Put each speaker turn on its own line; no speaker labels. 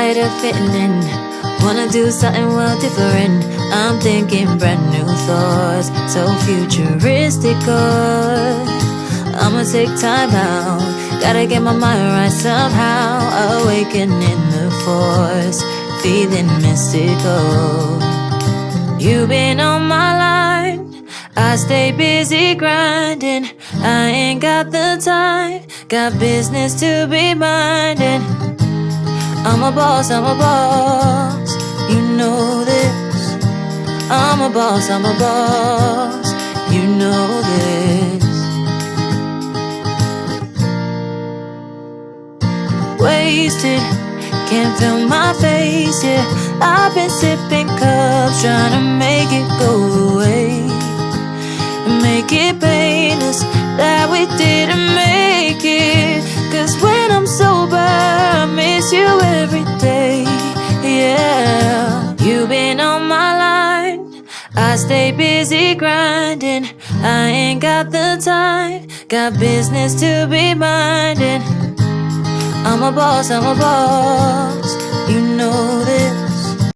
tired of fitting in. Wanna do something well different. I'm thinking brand new thoughts, so futuristic. I'ma take time out, gotta get my mind right somehow. Awakening the force, feeling mystical. You've been on my line, I stay busy grinding. I ain't got the time, got business to be minding. I'm a boss, you know this. I'm a boss, you know this. Wasted, can't feel my face, yeah. I've been sipping cups, trying to make it go away. Make it painless that we didn't make it. Cause when I'm sober, I miss you every day, yeah. You've been on my line, I stay busy grinding. I ain't got the time, got business to be minding. I'm a boss, you know this.